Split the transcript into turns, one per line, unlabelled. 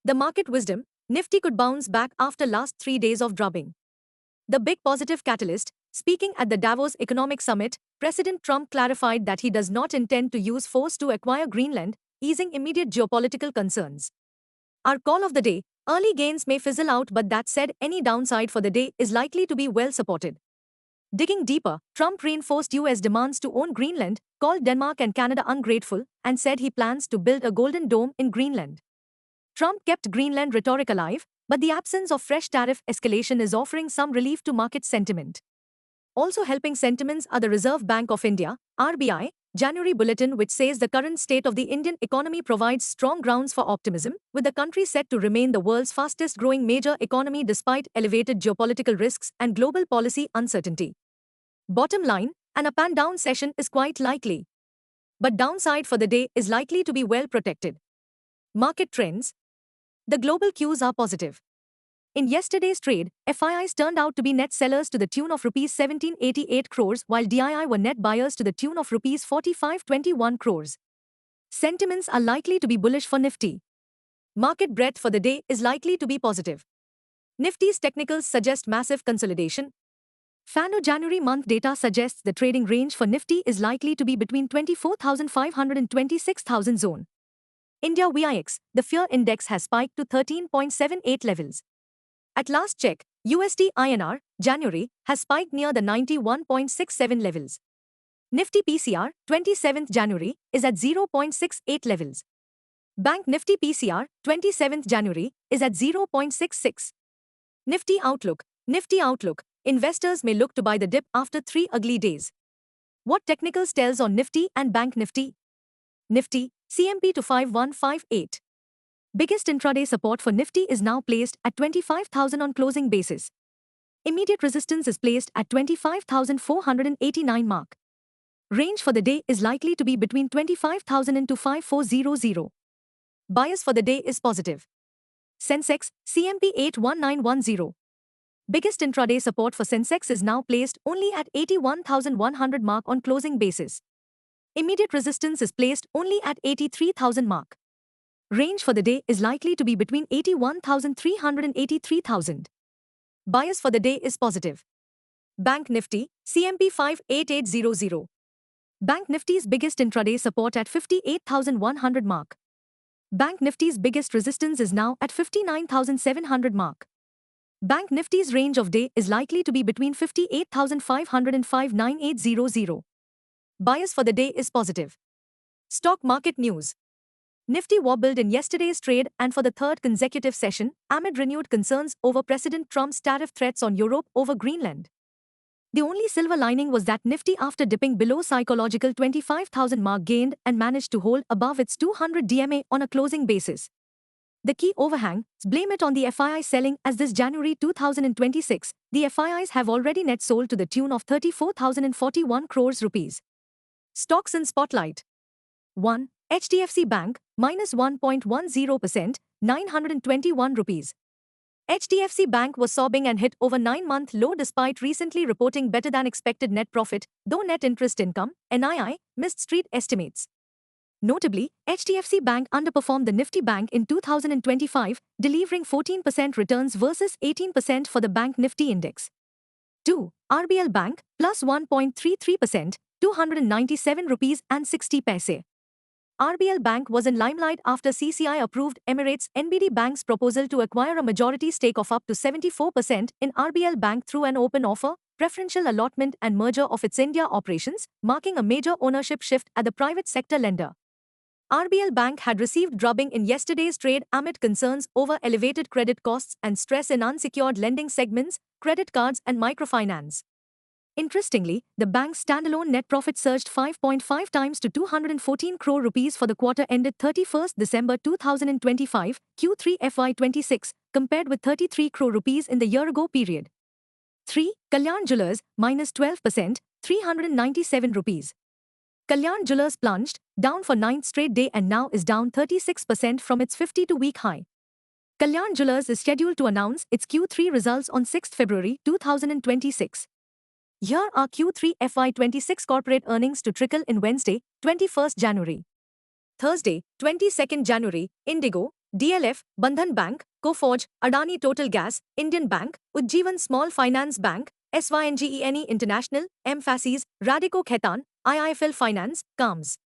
The market wisdom: Nifty could bounce back after last 3 days of drubbing. The big positive catalyst: speaking at the Davos Economic Summit, President Trump clarified that he does not intend to use force to acquire Greenland, easing immediate geopolitical concerns. Our call of the day: early gains may fizzle out, but that said, any downside for the day is likely to be well supported. Digging deeper, Trump reinforced US demands to own Greenland, called Denmark and Canada ungrateful, and said he plans to build a golden dome in Greenland. Trump kept Greenland rhetoric alive, but the absence of fresh tariff escalation is offering some relief to market sentiment. Also helping sentiments are the Reserve Bank of India, RBI, January bulletin, which says the current state of the Indian economy provides strong grounds for optimism, with the country set to remain the world's fastest growing major economy despite elevated geopolitical risks and global policy uncertainty. Bottom line, an up and down session is quite likely. But downside for the day is likely to be well protected. Market trends. The global cues are positive. In yesterday's trade, FIIs turned out to be net sellers to the tune of Rs 1788 crores, while DII were net buyers to the tune of Rs 4521 crores. Sentiments are likely to be bullish for Nifty. Market breadth for the day is likely to be positive. Nifty's technicals suggest massive consolidation. FANO January month data suggests the trading range for Nifty is likely to be between 24,500 and 26,000 zone. India VIX, the fear index has spiked to 13.78 levels. At last check, USD INR, January, has spiked near the 91.67 levels. Nifty PCR, 27th January, is at 0.68 levels. Bank Nifty PCR, 27th January, is at 0.66. Nifty Outlook. Nifty Outlook. Investors may look to buy the dip after 3 ugly days. What technicals tells on Nifty and Bank Nifty? Nifty, CMP to 5158. Biggest intraday support for Nifty is now placed at 25,000 on closing basis. Immediate resistance is placed at 25,489 mark. Range for the day is likely to be between 25,000 and 25,400. Bias for the day is positive. Sensex, CMP 81910. Biggest intraday support for Sensex is now placed only at 81,100 mark on closing basis. Immediate resistance is placed only at 83,000 mark. Range for the day is likely to be between 81,300 and 83,000. Bias for the day is positive. Bank Nifty, CMP 58800. Bank Nifty's biggest intraday support at 58,100 mark. Bank Nifty's biggest resistance is now at 59,700 mark. Bank Nifty's range of day is likely to be between 58,500 and 59800. Bias for the day is positive. Stock market news. Nifty wobbled in yesterday's trade and for the third consecutive session, amid renewed concerns over President Trump's tariff threats on Europe over Greenland. The only silver lining was that Nifty, after dipping below psychological 25,000 mark, gained and managed to hold above its 200 DMA on a closing basis. The key overhang: blame it on the FII selling, as this January 2026, the FIIs have already net sold to the tune of 34,041 crores rupees. Stocks in spotlight. 1. HDFC Bank, minus 1.10%, 921 rupees. HDFC Bank was sobbing and hit over 9-month low despite recently reporting better than expected net profit, though net interest income, NII, missed street estimates. Notably, HDFC Bank underperformed the Nifty Bank in 2025, delivering 14% returns versus 18% for the Bank Nifty index. 2. RBL Bank, plus 1.33%, 297 rupees and 60 paise. RBL Bank was in limelight after CCI approved Emirates NBD Bank's proposal to acquire a majority stake of up to 74% in RBL Bank through an open offer, preferential allotment and merger of its India operations, marking a major ownership shift at the private sector lender. RBL Bank had received drubbing in yesterday's trade amid concerns over elevated credit costs and stress in unsecured lending segments, credit cards and microfinance. Interestingly, the bank's standalone net profit surged 5.5 times to 214 crore rupees for the quarter ended 31st December 2025, Q3 FY26, compared with 33 crore rupees in the year-ago period. 3. Kalyan Jewellers, minus 12%, 397 rupees. Kalyan Jewellers plunged, down for 9th straight day and now is down 36% from its 52-week high. Kalyan Jewellers is scheduled to announce its Q3 results on 6th February 2026. Here are Q3 FY26 corporate earnings to trickle in Wednesday, 21st January. Thursday, 22nd January, Indigo, DLF, Bandhan Bank, Coforge, Adani Total Gas, Indian Bank, Ujjivan Small Finance Bank, SYNGENE International, Mphasis, Radico Khaitan, IIFL Finance, CAMS.